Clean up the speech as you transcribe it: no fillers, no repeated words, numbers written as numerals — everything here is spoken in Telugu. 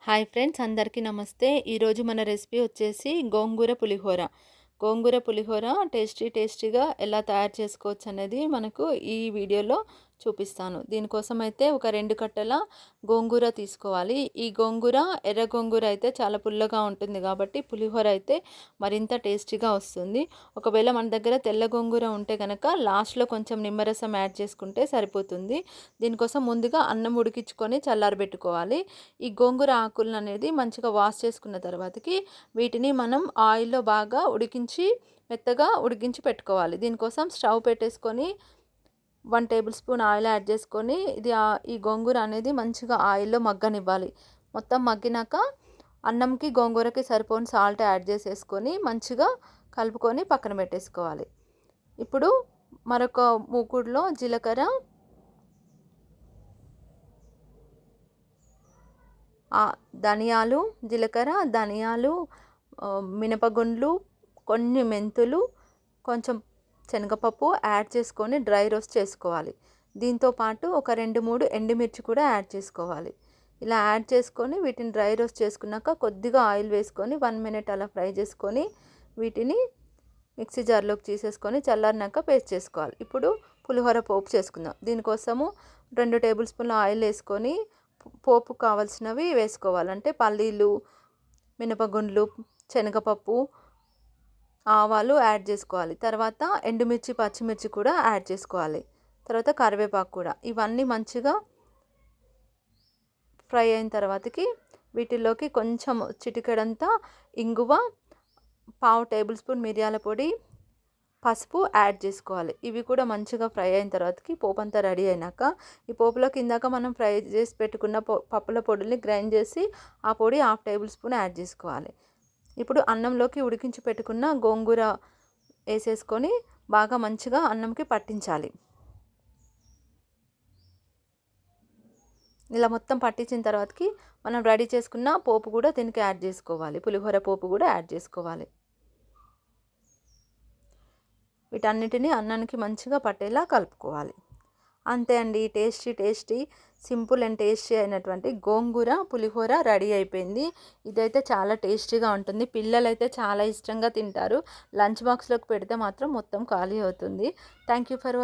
హాయ్ ఫ్రెండ్స్, అందరికీ నమస్తే. ఈరోజు మన రెసిపీ వచ్చేసి గోంగూర పులిహోర. గోంగూర పులిహోర టేస్టీగా ఎలా తయారు చేసుకోవచ్చు అనేది మనకు ఈ వీడియోలో చూపిస్తాను. దీనికోసం అయితే ఒక 2 కట్టల గోంగూర తీసుకోవాలి. ఈ గోంగూర ఎర్ర గోంగూర అయితే చాలా పుల్లగా ఉంటుంది కాబట్టి పులిహోర అయితే మరింత టేస్టీగా వస్తుంది. ఒకవేళ మన దగ్గర తెల్ల గోంగూర ఉంటే కనుక లాస్ట్లో కొంచెం నిమ్మరసం యాడ్ చేసుకుంటే సరిపోతుంది. దీనికోసం ముందుగా అన్నం ఉడికించుకొని చల్లారబెట్టుకోవాలి. ఈ గోంగూర ఆకులను అనేది మంచిగా వాష్ చేసుకున్న తర్వాతకి వీటిని మనం ఆయిల్లో బాగా మెత్తగా ఉడికించి పెట్టుకోవాలి. దీనికోసం స్టవ్ పెట్టేసుకొని 1 టేబుల్ స్పూన్ ఆయిల్ యాడ్ చేసుకొని ఈ గోంగూర అనేది మంచిగా ఆయిల్లో మగ్గనివ్వాలి. మొత్తం మగ్గినాక అన్నంకి గోంగూరకి సరిపోని సాల్ట్ యాడ్ చేసేసుకొని మంచిగా కలుపుకొని పక్కన పెట్టేసుకోవాలి. ఇప్పుడు మరొక మూకుడులో జీలకర్ర, ధనియాలు, మినపగుండ్లు, కొన్ని మెంతులు, కొంచెం శనగపప్పు యాడ్ చేసుకొని డ్రై రోస్ట్ చేసుకోవాలి. దీంతో పాటు ఒక 2-3 ఎండుమిర్చి కూడా యాడ్ చేసుకోవాలి. ఇలా యాడ్ చేసుకొని వీటిని డ్రై రోస్ట్ చేసుకున్నాక కొద్దిగా ఆయిల్ వేసుకొని 1 మినిట్ అలా ఫ్రై చేసుకొని వీటిని మిక్సీ జార్లోకి తీసేసుకొని చల్లారినాక పేస్ట్ చేసుకోవాలి. ఇప్పుడు పులిహోర పోపు చేసుకుందాం. దీనికోసము 2 టేబుల్ స్పూన్ల ఆయిల్ వేసుకొని పోపు కావాల్సినవి వేసుకోవాలి. అంటే పల్లీలు, మినపగుండ్లు, శనగపప్పు, ఆవాలు యాడ్ చేసుకోవాలి. తర్వాత ఎండుమిర్చి, పచ్చిమిర్చి కూడా యాడ్ చేసుకోవాలి. తర్వాత కరివేపాకు కూడా. ఇవన్నీ మంచిగా ఫ్రై అయిన తర్వాతకి వీటిల్లోకి కొంచెం చిటికెడంతా ఇంగువ, 1/2 టేబుల్ స్పూన్ మిరియాల పొడి, పసుపు యాడ్ చేసుకోవాలి. ఇవి కూడా మంచిగా ఫ్రై అయిన తర్వాతకి పోపు అంతా రెడీ అయినాక ఈ పోపులో కిందాక మనం ఫ్రై చేసి పెట్టుకున్న పప్పుల పొడిని గ్రైండ్ చేసి ఆ పొడి 1/2 టేబుల్ స్పూన్ యాడ్ చేసుకోవాలి. ఇప్పుడు అన్నంలోకి ఉడికించి పెట్టుకున్న గోంగూర వేసేసుకొని బాగా మంచిగా అన్నంకి పట్టించాలి. ఇలా మొత్తం పట్టించిన తర్వాతకి మనం రెడీ చేసుకున్న పోపు కూడా దీనికి యాడ్ చేసుకోవాలి. పులిహోర పోపు కూడా యాడ్ చేసుకోవాలి. వీటన్నిటిని అన్నానికి మంచిగా పట్టేలా కలుపుకోవాలి. అంతే అండి, టేస్టీ సింపుల్ అండ్ టేస్టీ అయినటువంటి గోంగూర పులిహోర రెడీ అయిపోయింది. ఇదైతే చాలా టేస్టీగా ఉంటుంది. పిల్లలైతే చాలా ఇష్టంగా తింటారు. లంచ్ బాక్స్లోకి పెడితే మాత్రం మొత్తం ఖాళీ అవుతుంది. Thank you for